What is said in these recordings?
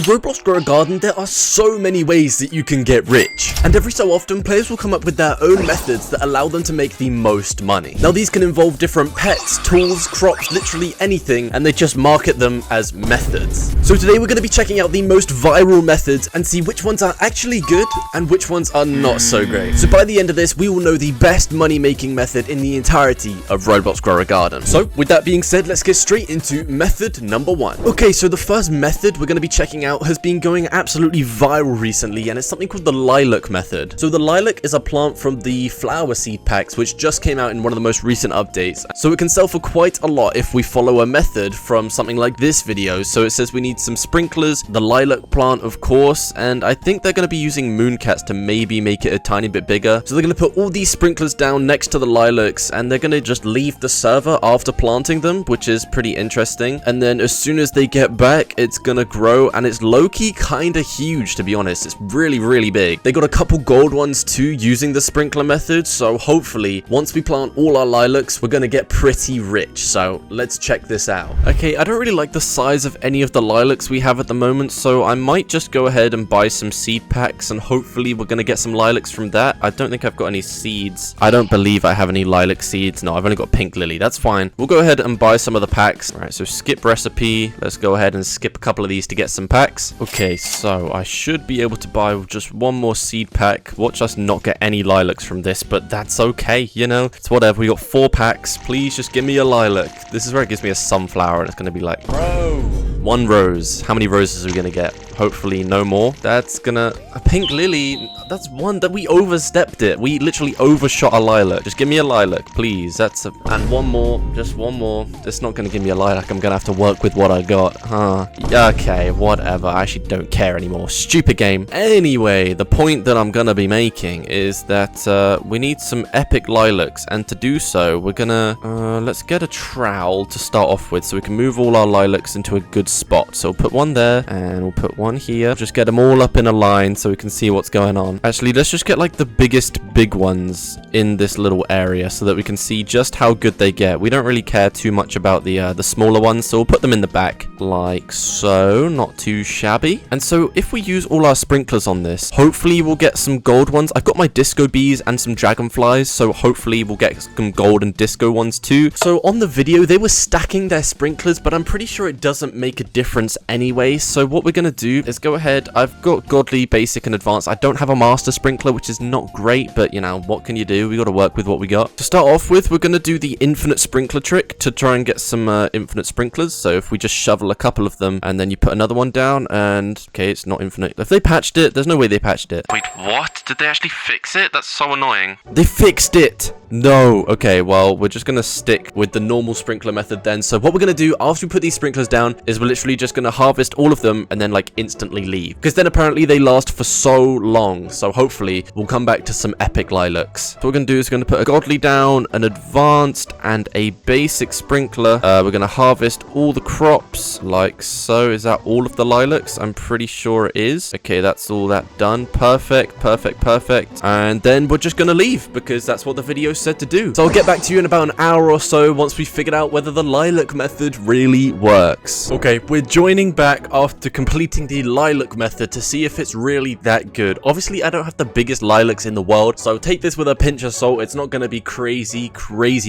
Roblox Grow a Garden, there are so many ways that you can get rich. And every so often, players will come up with their own methods that allow them to make the most money. Now, these can involve different pets, tools, crops, literally anything, and they just market them as methods. So today we're going to be checking out the most viral methods and see which ones are actually good and which ones are not so great. So by the end of this, we will know the best money-making method in the entirety of Roblox Grow a Garden. So with that being said, let's get straight into method number 1. Okay, so the first method we're going to be checking out has been going absolutely viral recently, and it's something called the lilac method. So the lilac is a plant from the flower seed packs, which just came out in one of the most recent updates. So it can sell for quite a lot if we follow a method from something like this video. So it says we need some sprinklers, the lilac plant, of course, and I think they're going to be using mooncats to maybe make it a tiny bit bigger. So they're going to put all these sprinklers down next to the lilacs, and they're going to just leave the server after planting them, which is pretty interesting. And then as soon as they get back, it's going to grow, and it's low-key kind of huge, to be honest. It's really, really big. They got a couple gold ones too using the sprinkler method, so hopefully once we plant all our lilacs, we're going to get pretty rich. So let's check this out. Okay, I don't really like the size of any of the lilacs we have at the moment, so I might just go ahead and buy some seed packs, and hopefully we're going to get some lilacs from that. I don't think I've got any seeds. I don't believe I have any lilac seeds. No, I've only got pink lily. That's fine. We'll go ahead and buy some of the packs. All right, so skip recipe. Let's go ahead and skip a couple of these to get some packs. Okay, so I should be able to buy just one more seed pack. Watch us not get any lilacs from this, but that's okay, you know? It's whatever. We got 4 packs. Please just give me a lilac. This is where it gives me a sunflower, and it's going to be like, bro, 1 rose. How many roses are we going to get? Hopefully no more. That's gonna... A pink lily. That's one that we overstepped it. We literally overshot a lilac. Just give me a lilac, please. That's a... And one more. Just one more. It's not gonna give me a lilac. I'm gonna have to work with what I got. Huh. Okay, whatever. I actually don't care anymore. Stupid game. Anyway, the point that I'm gonna be making is that we need some epic lilacs. And to do so, we're gonna... let's get a trowel to start off with so we can move all our lilacs into a good spot. So we'll put one there, and we'll put one here. Just get them all up in a line so we can see what's going on. Actually, let's just get like the biggest big ones in this little area so that we can see just how good they get. We don't really care too much about the smaller ones, so we'll put them in the back like so. Not too shabby. And so if we use all our sprinklers on this, hopefully we'll get some gold ones. I've got my disco bees and some dragonflies, so hopefully we'll get some gold and disco ones too. So on the video, they were stacking their sprinklers, but I'm pretty sure it doesn't make a difference anyway. So what we're gonna do is go ahead. I've got godly, basic, and advanced. I don't have a master sprinkler, which is not great, but you know, what can you do? We got to work with what we got. To start off with, we're going to do the infinite sprinkler trick to try and get some infinite sprinklers. So if we just shovel a couple of them and then you put another one down, and okay, it's not infinite. If they patched it, there's no way they patched it. Wait, what? Did they actually fix it? That's so annoying. They fixed it. No. Okay, well, we're just going to stick with the normal sprinkler method then. So what we're going to do after we put these sprinklers down is we're literally just going to harvest all of them and then like instantly leave, because then apparently they last for so long. So hopefully we'll come back to some epic lilacs. So what we're going to do is we're going to put a godly down, an advanced, and a basic sprinkler. We're going to harvest all the crops like so. Is that all of the lilacs? I'm pretty sure it is. Okay, that's all that done. Perfect, perfect, perfect. And then we're just going to leave because that's what the video said to do. So I'll get back to you in about an hour or so once we figured out whether the lilac method really works. Okay, we're joining back after completing the lilac method to see if it's really that good. Obviously, I don't have the biggest lilacs in the world, so take this with a pinch of salt. It's not going to be crazy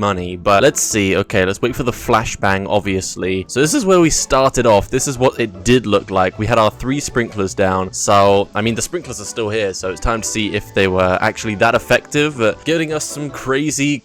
money, but let's see. Okay, let's wait for the flashbang, obviously. So this is where we started off. This is what it did look like. We had our 3 sprinklers down. So, I mean, the sprinklers are still here, so it's time to see if they were actually that effective at getting us some crazy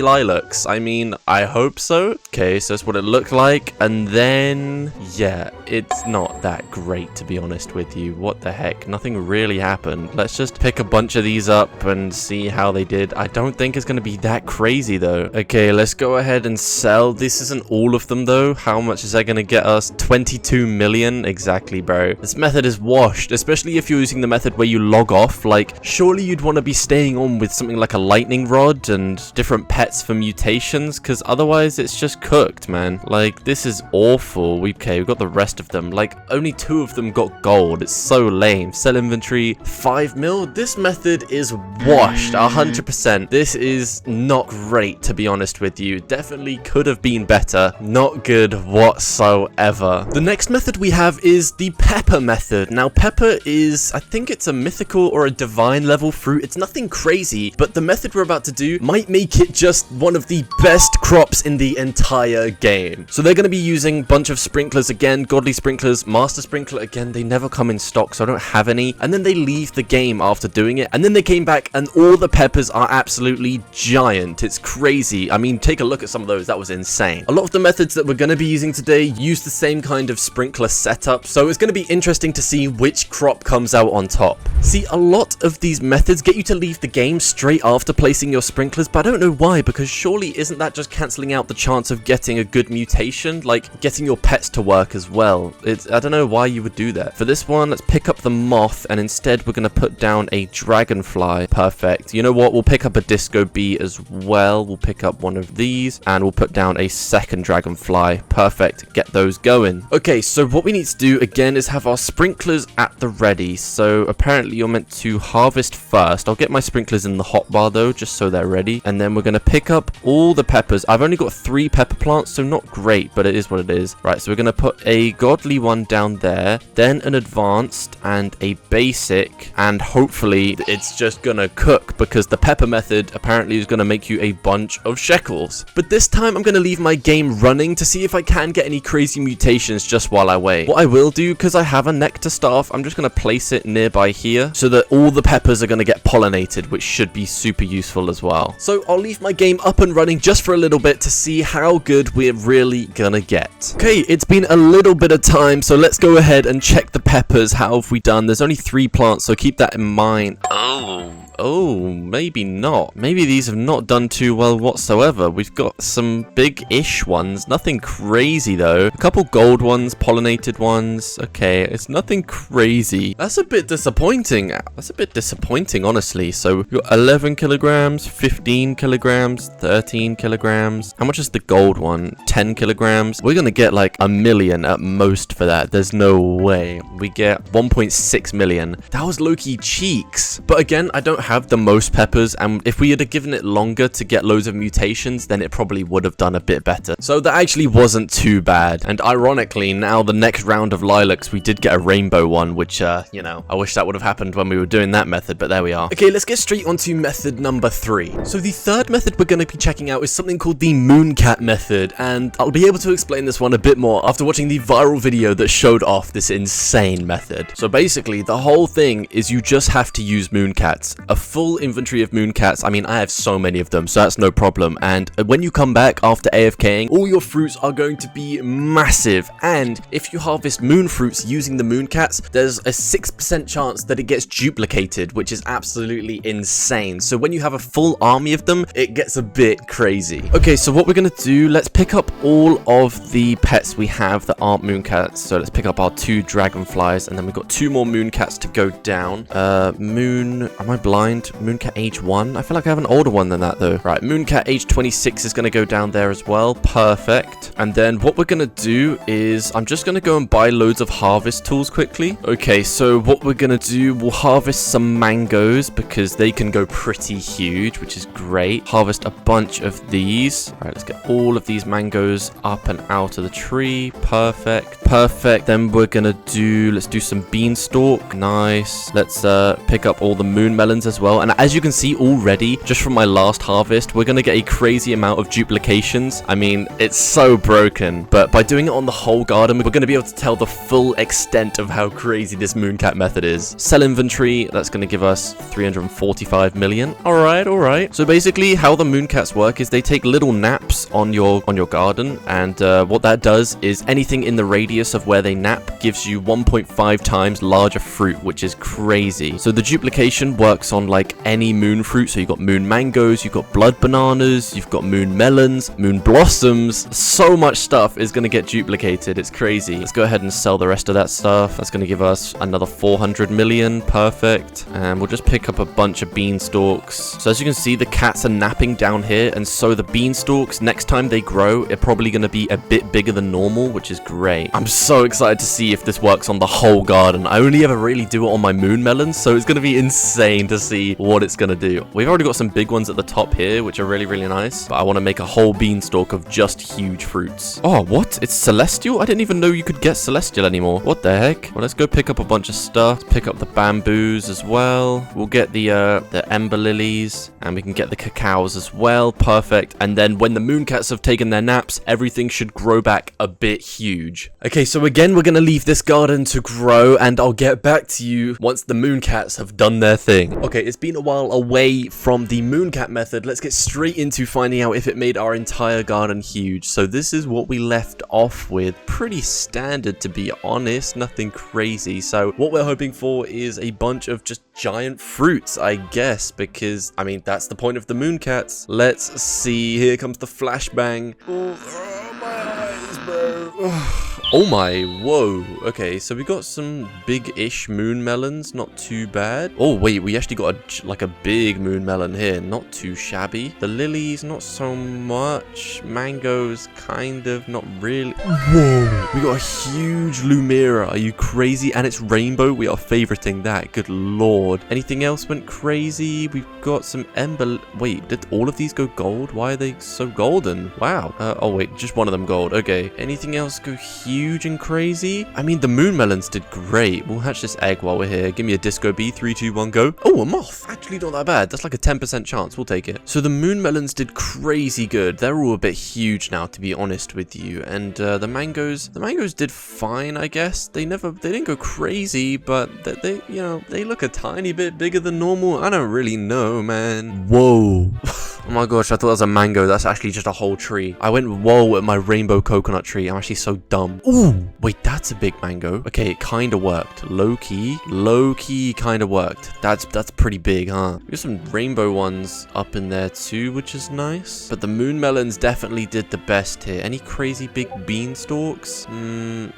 lilacs. I mean, I hope so. Okay, so that's what it looked like. And then, yeah, it's not that great, to be honest with you. What the heck? Nothing really happened. Let's just pick a bunch of these up and see how they did. I don't think it's going to be that crazy, though. Okay, let's go ahead and sell. This isn't all of them, though. How much is that going to get us? 22 million? Exactly, bro. This method is washed, especially if you're using the method where you log off. Like, surely you'd want to be staying on with something like a lightning rod and different pets for mutations, because otherwise it's just cooked, man. Like, this is awful. We've got the rest rest of them. Like, only 2 of them got gold. It's so lame. Sell inventory, 5 mil. This method is washed, 100%. This is not great, to be honest with you. Definitely could have been better. Not good whatsoever. The next method we have is the pepper method. Now, pepper is, I think it's a mythical or a divine level fruit. It's nothing crazy, but the method we're about to do might make it just one of the best crops in the entire game. So they're going to be using a bunch of sprinklers again, godly sprinklers, master sprinkler again. They never come in stock, so I don't have any. And then they leave the game after doing it. And then they came back and all the peppers are absolutely giant. It's crazy. I mean, take a look at some of those. That was insane. A lot of the methods that we're going to be using today use the same kind of sprinkler setup. So it's going to be interesting to see which crop comes out on top. See, a lot of these methods get you to leave the game straight after placing your sprinklers, but I don't know why, because surely isn't that just cancelling out the chance of getting a good mutation, like getting your pets to work as well? I don't know why you would do that. For this one, let's pick up the moth, and instead we're going to put down a dragonfly. Perfect. You know what? We'll pick up a disco bee as well. We'll pick up one of these, and we'll put down a second dragonfly. Perfect. Get those going. Okay, so what we need to do again is have our sprinklers at the ready. So apparently you're meant to harvest first. I'll get my sprinklers in the hotbar though, just so they're ready. And then we're going to pick up all the peppers. I've only got 3 pepper plants, so not great, but it is what it is. Right, so we're going to put a godly one down there, then an advanced and a basic, and hopefully it's just going to cook, because the pepper method apparently is going to make you a bunch of shekels. But this time I'm going to leave my game running to see if I can get any crazy mutations just while I wait. What I will do, because I have a nectar staff, I'm just going to place it nearby here so that all the peppers are going to get pollinated, which should be super useful as well. So I'll leave my game up and running just for a little bit to see how good we're really gonna get. Okay, it's been a little bit of time, so let's go ahead and check the peppers. How have we done? There's only 3 plants, so keep that in mind. Oh, maybe not. Maybe these have not done too well whatsoever. We've got some big-ish ones. Nothing crazy, though. A couple gold ones, pollinated ones. Okay, it's nothing crazy. That's a bit disappointing. That's a bit disappointing, honestly. So we've got 11 kilograms, 15 kilograms, 13 kilograms. How much is the gold one? 10 kilograms. We're going to get like 1 million at most for that. There's no way. We get 1.6 million. That was low-key cheeks. But again, I don't have the most peppers, and if we had given it longer to get loads of mutations, then it probably would have done a bit better. So that actually wasn't too bad. And ironically, now the next round of lilacs, we did get a rainbow one, which, you know, I wish that would have happened when we were doing that method, but there we are. Okay, let's get straight onto method number 3. So the third method we're going to be checking out is something called the mooncat method, and I'll be able to explain this one a bit more after watching the viral video that showed off this insane method. So basically, the whole thing is you just have to use mooncats. A full inventory of mooncats. I mean, I have so many of them, so that's no problem. And when you come back after AFKing, all your fruits are going to be massive. And if you harvest moon fruits using the mooncats, there's a 6% chance that it gets duplicated, which is absolutely insane. So when you have a full army of them, it gets a bit crazy. Okay, so what we're going to do, let's pick up all of the pets we have that aren't mooncats. So let's pick up our 2 dragonflies, and then we've got 2 more mooncats to go down. Am I blind? Mooncat age 1? I feel like I have an older one than that though. Right, Mooncat age 26 is going to go down there as well. Perfect. And then what we're going to do is I'm just going to go and buy loads of harvest tools quickly. Okay, so what we're going to do, we'll harvest some mangoes because they can go pretty huge, which is great. Harvest a bunch of these. All right, let's get all of these mangoes up and out of the tree. Perfect. Perfect. Then we're going to let's do some beanstalk. Nice. Let's pick up all the moon melons as well. And as you can see already, just from my last harvest, we're going to get a crazy amount of duplications. I mean, it's so broken, but by doing it on the whole garden, we're going to be able to tell the full extent of how crazy this mooncat method is. Sell inventory, that's going to give us 345 million. All right. So basically how the mooncats work is they take little naps on your garden, and what that does is anything in the radius of where they nap gives you 1.5 times larger fruit, which is crazy. So the duplication works on on like any moon fruit. So you've got moon mangoes, you've got blood bananas, you've got moon melons, moon blossoms. So much stuff is going to get duplicated. It's crazy. Let's go ahead and sell the rest of that stuff. That's going to give us another 400 million. Perfect. And we'll just pick up a bunch of beanstalks. So as you can see, the cats are napping down here. And so the beanstalks, next time they grow, are probably going to be a bit bigger than normal, which is great. I'm so excited to see if this works on the whole garden. I only ever really do it on my moon melons, so it's going to be insane to see what it's going to do. We've already got some big ones at the top here, which are really, really nice. But I want to make a whole beanstalk of just huge fruits. Oh, what? It's celestial? I didn't even know you could get celestial anymore. What the heck? Well, let's go pick up a bunch of stuff. Let's pick up the bamboos as well. We'll get the ember lilies, and we can get the cacaos as well. Perfect. And then when the mooncats have taken their naps, everything should grow back a bit huge. Okay, so again, we're going to leave this garden to grow, and I'll get back to you once the mooncats have done their thing. Okay, it's been a while away from the mooncat method. Let's get straight into finding out if it made our entire garden huge. So this is what we left off with. Pretty standard, to be honest. Nothing crazy. So what we're hoping for is a bunch of just giant fruits, I guess, because, I mean, that's the point of the mooncats. Let's see. Here comes the flashbang. Oh, my eyes, bro. Oh my, whoa. Okay, so we got some big-ish moon melons, not too bad. Oh wait, we actually got a big moon melon here, not too shabby. The lilies, not so much. Mangoes, kind of, not really. Whoa, we got a huge lumira. Are you crazy? And it's rainbow. We are favoriting that. Good lord. Anything else went crazy? We've got some ember. Wait, did all of these go gold? Why are they so golden? Wow. Oh wait, just one of them gold. Okay. Anything else go huge and crazy? I mean, the moon melons did great. We'll hatch this egg while we're here. Give me a disco bee. 3, 2, 1, go. Oh, a moth. Actually not that bad. That's like a 10% chance. We'll take it. So the moon melons did crazy good. They're all a bit huge now, to be honest with you. And the mangoes did fine, I guess. They didn't go crazy, but they you know, they look a tiny bit bigger than normal. I don't really know, man. Whoa. Oh my gosh, I thought that was a mango. That's actually just a whole tree. I went whoa at my rainbow coconut tree. I'm actually so dumb. Ooh, wait, that's a big mango. Okay, it kind of worked. Low-key kind of worked. That's pretty big, huh? We got some rainbow ones up in there too, which is nice. But the moon melons definitely did the best here. Any crazy big beanstalks?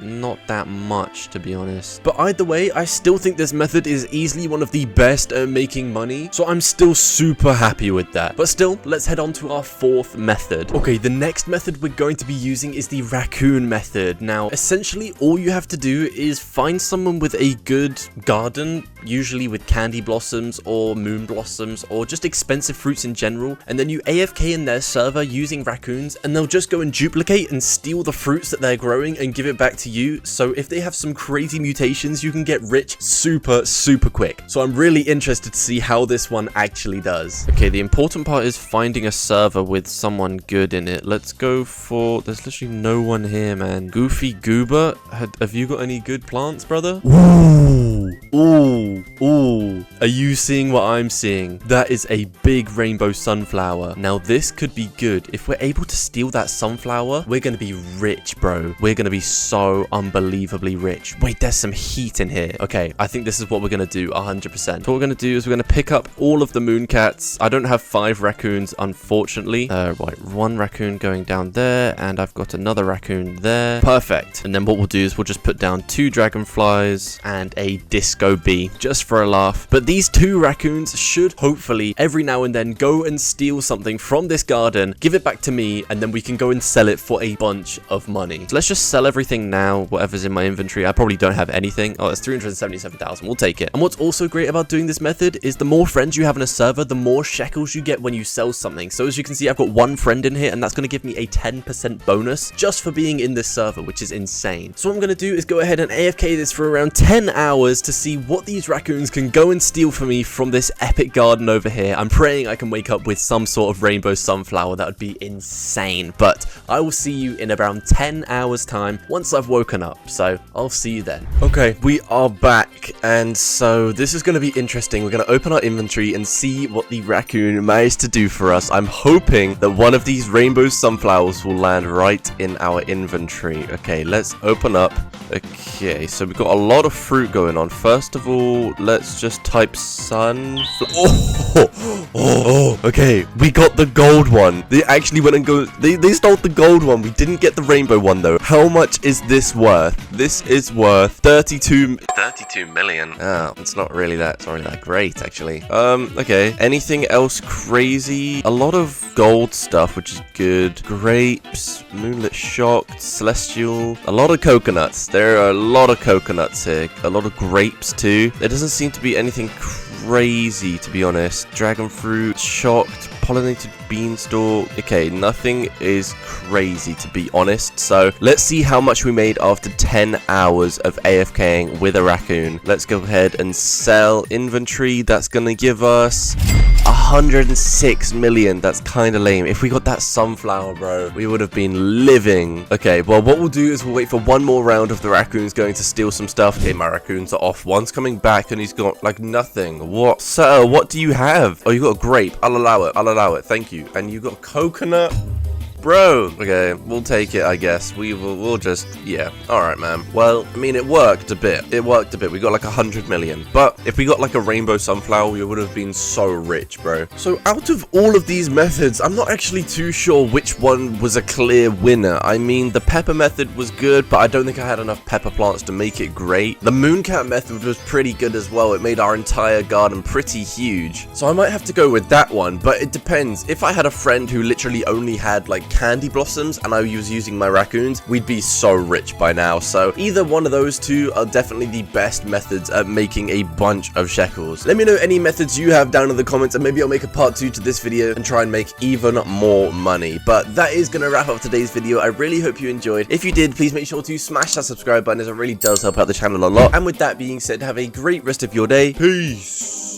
Not that much, to be honest. But either way, I still think this method is easily one of the best at making money. So I'm still super happy with that. But still, let's head on to our fourth method. Okay, the next method we're going to be using is the raccoon method. Now, essentially, all you have to do is find someone with a good garden, usually with candy blossoms or moon blossoms or just expensive fruits in general, and then you AFK in their server using raccoons, and they'll just go and duplicate and steal the fruits that they're growing and give it back to you. So if they have some crazy mutations, you can get rich super quick. So I'm really interested to see how this one actually does. Okay, the important part is finding a server with someone good in it. Let's go for... There's literally no one here, man. Goofy Goober, have you got any good plants, brother? Ooh. Are you seeing what I'm seeing? That is a big rainbow sunflower. Now, this could be good. If we're able to steal that sunflower, we're going to be rich, bro. We're going to be so unbelievably rich. Wait, there's some heat in here. Okay, I think this is what we're going to do 100%. So what we're going to do is we're going to pick up all of the mooncats. I don't have 5 raccoons, unfortunately. Right, 1 raccoon going down there, and I've got another raccoon there. Perfect. And then what we'll do is we'll just put down 2 dragonflies and a disco bee, just for a laugh. But these 2 raccoons should hopefully every now and then go and steal something from this garden, give it back to me, and then we can go and sell it for a bunch of money. So let's just sell everything now, whatever's in my inventory. I probably don't have anything. Oh, it's 377,000. We'll take it. And what's also great about doing this method is the more friends you have in a server, the more shekels you get when you sell something. So as you can see, I've got 1 friend in here, and that's going to give me a 10% bonus just for being in this server, which is insane. So what I'm going to do is go ahead and AFK this for around 10 hours to see what these raccoons can go and steal for me from this epic garden over here. I'm praying I can wake up with some sort of rainbow sunflower. That would be insane. But I will see you in around 10 hours time once I've woken up. So I'll see you then. Okay, we are back. And so this is going to be interesting. We're going to open our inventory and see what the raccoon managed to do for us. I'm hoping that one of these rainbow sunflowers will land right in our inventory. Okay, let's open up. Okay, so we've got a lot of fruit going on. First first of all, let's just type sun. Okay, we got the gold one. They actually went and they stole the gold one. We didn't get the rainbow one though. How much is this worth? This is worth 32 million. Oh, it's not really that great actually. Okay, anything else crazy? A lot of gold stuff, which is good. Grapes, moonlit shocked, celestial, a lot of coconuts. There are a lot of coconuts here, a lot of grapes too. There doesn't seem to be anything crazy, to be honest. Dragon fruit, shocked, pollinated beanstalk. Okay, nothing is crazy, to be honest. So let's see how much we made after 10 hours of AFKing with a raccoon. Let's go ahead and sell inventory. That's gonna give us 106 million. That's kind of lame. If we got that sunflower, bro, we would have been living. Okay, well, what we'll do is we'll wait for one more round of the raccoons going to steal some stuff. Okay, my raccoons are off. One's coming back and he's got like nothing. What? Sir, what do you have? Oh, you got a grape. I'll allow it. I'll allow it. Thank you. And you got coconut. Bro, okay, we'll take it, I guess. We'll just, yeah. Alright, man. Well, I mean, it worked a bit. We got like 100 million. But if we got like a rainbow sunflower, we would have been so rich, bro. So out of all of these methods, I'm not actually too sure which one was a clear winner. I mean, the pepper method was good, but I don't think I had enough pepper plants to make it great. The mooncat method was pretty good as well. It made our entire garden pretty huge. So I might have to go with that one, but it depends. If I had a friend who literally only had like candy blossoms and I was using my raccoons, we'd be so rich by now. So either one of those two are definitely the best methods at making a bunch of shekels. Let me know any methods you have down in the comments, and maybe I'll make a part 2 to this video and try and make even more money. But that is gonna wrap up today's video. I really hope you enjoyed. If you did, please make sure to smash that subscribe button, as it really does help out the channel a lot. And with that being said, have a great rest of your day. Peace.